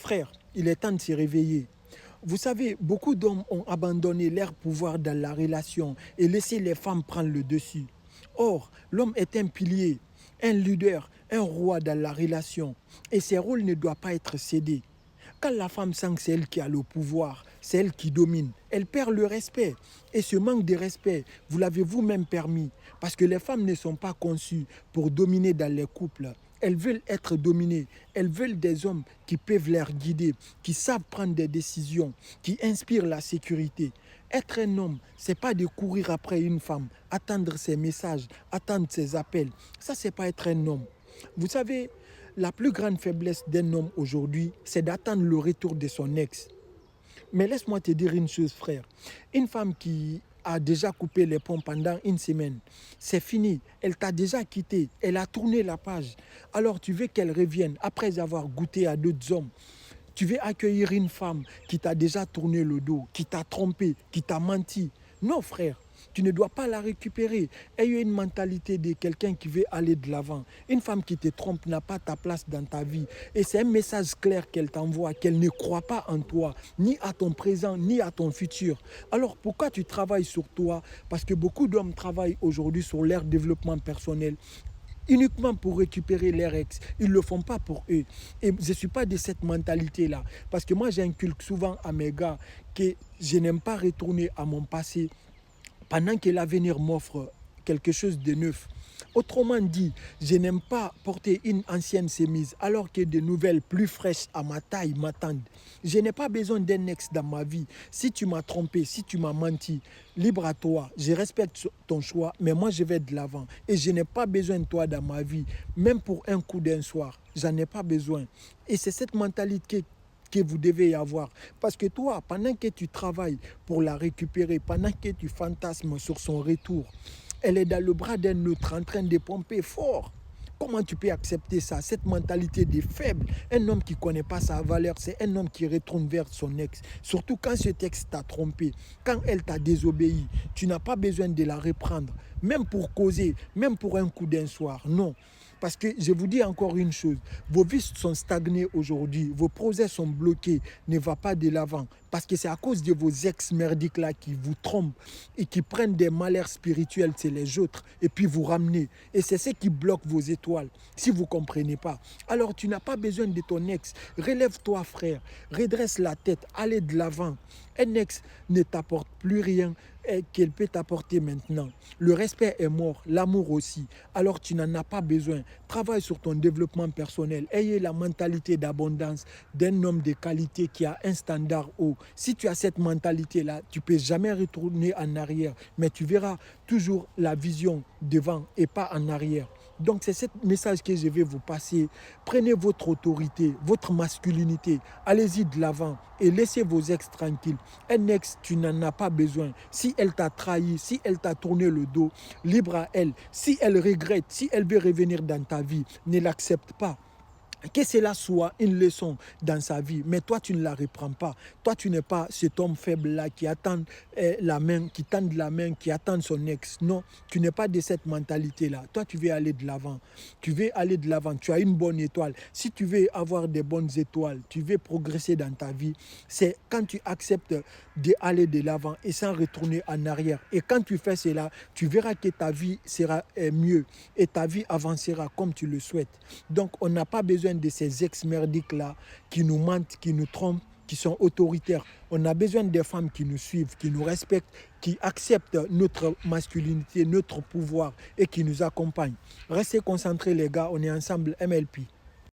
Frère, il est temps de se réveiller. Vous savez, beaucoup d'hommes ont abandonné leur pouvoir dans la relation et laissé les femmes prendre le dessus. Or, l'homme est un pilier, un leader, un roi dans la relation et ses rôles ne doivent pas être cédés. Quand la femme sent que c'est elle qui a le pouvoir, c'est elle qui domine, elle perd le respect. Et ce manque de respect, vous l'avez vous-même permis, parce que les femmes ne sont pas conçues pour dominer dans les couples. Elles veulent être dominées, elles veulent des hommes qui peuvent les guider, qui savent prendre des décisions, qui inspirent la sécurité. Être un homme, c'est pas de courir après une femme, attendre ses messages, attendre ses appels. Ça, c'est pas être un homme. Vous savez, la plus grande faiblesse d'un homme aujourd'hui, c'est d'attendre le retour de son ex. Mais laisse-moi te dire une chose, frère. Une femme qui a déjà coupé les ponts pendant une semaine, c'est fini. Elle t'a déjà quitté. Elle a tourné la page. Alors tu veux qu'elle revienne après avoir goûté à d'autres hommes. Tu veux accueillir une femme qui t'a déjà tourné le dos, qui t'a trompé, qui t'a menti. Non, frère. Tu ne dois pas la récupérer. Ayez une mentalité de quelqu'un qui veut aller de l'avant. Une femme qui te trompe n'a pas ta place dans ta vie. Et c'est un message clair qu'elle t'envoie, qu'elle ne croit pas en toi, ni à ton présent, ni à ton futur. Alors pourquoi tu travailles sur toi? Parce que beaucoup d'hommes travaillent aujourd'hui sur leur développement personnel uniquement pour récupérer leur ex. Ils ne le font pas pour eux. Et je ne suis pas de cette mentalité-là. Parce que moi, j'inculque souvent à mes gars que je n'aime pas retourner à mon passé pendant que l'avenir m'offre quelque chose de neuf. Autrement dit, je n'aime pas porter une ancienne chemise alors que de nouvelles plus fraîches à ma taille m'attendent. Je n'ai pas besoin d'un ex dans ma vie. Si tu m'as trompé, si tu m'as menti, libre à toi. Je respecte ton choix, mais moi je vais de l'avant. Et je n'ai pas besoin de toi dans ma vie, même pour un coup d'un soir. J'en ai pas besoin. Et c'est cette mentalité que vous devez avoir. Parce que toi, pendant que tu travailles pour la récupérer, pendant que tu fantasmes sur son retour, elle est dans le bras d'un autre en train de pomper fort. Comment tu peux accepter ça? Cette mentalité de faible. Un homme qui ne connaît pas sa valeur, c'est un homme qui retourne vers son ex. Surtout quand ce ex t'a trompé, quand elle t'a désobéi, tu n'as pas besoin de la reprendre, même pour causer, même pour un coup d'un soir. Non. Parce que je vous dis encore une chose, vos vies sont stagnées aujourd'hui, vos projets sont bloqués, ne va pas de l'avant. Parce que c'est à cause de vos ex merdiques là qui vous trompent et qui prennent des malheurs spirituels chez les autres et puis vous ramenez. Et c'est ce qui bloque vos étoiles, si vous ne comprenez pas. Alors tu n'as pas besoin de ton ex. Relève-toi frère, redresse la tête, allez de l'avant. Un ex ne t'apporte plus rien qu'elle peut t'apporter maintenant. Le respect est mort, l'amour aussi. Alors tu n'en as pas besoin. Travaille sur ton développement personnel. Ayez la mentalité d'abondance d'un homme de qualité qui a un standard haut. Si tu as cette mentalité-là, tu ne peux jamais retourner en arrière, mais tu verras toujours la vision devant et pas en arrière. Donc c'est ce message que je vais vous passer. Prenez votre autorité, votre masculinité, allez-y de l'avant et laissez vos ex tranquilles. Un ex, tu n'en as pas besoin. Si elle t'a trahi, si elle t'a tourné le dos, libre à elle. Si elle regrette, si elle veut revenir dans ta vie, ne l'accepte pas. Que cela soit une leçon dans sa vie, mais toi tu ne la reprends pas. Toi tu n'es pas cet homme faible-là qui attend la main, qui tend la main, qui attend son ex. Non, tu n'es pas de cette mentalité-là. Toi tu veux aller de l'avant. Tu veux aller de l'avant. Tu as une bonne étoile. Si tu veux avoir des bonnes étoiles, tu veux progresser dans ta vie, c'est quand tu acceptes d'aller de l'avant et sans retourner en arrière. Et quand tu fais cela, tu verras que ta vie sera mieux et ta vie avancera comme tu le souhaites. Donc on n'a pas besoin de ces ex-merdiques-là qui nous mentent, qui nous trompent, qui sont autoritaires. On a besoin des femmes qui nous suivent, qui nous respectent, qui acceptent notre masculinité, notre pouvoir et qui nous accompagnent. Restez concentrés les gars, on est ensemble MLP.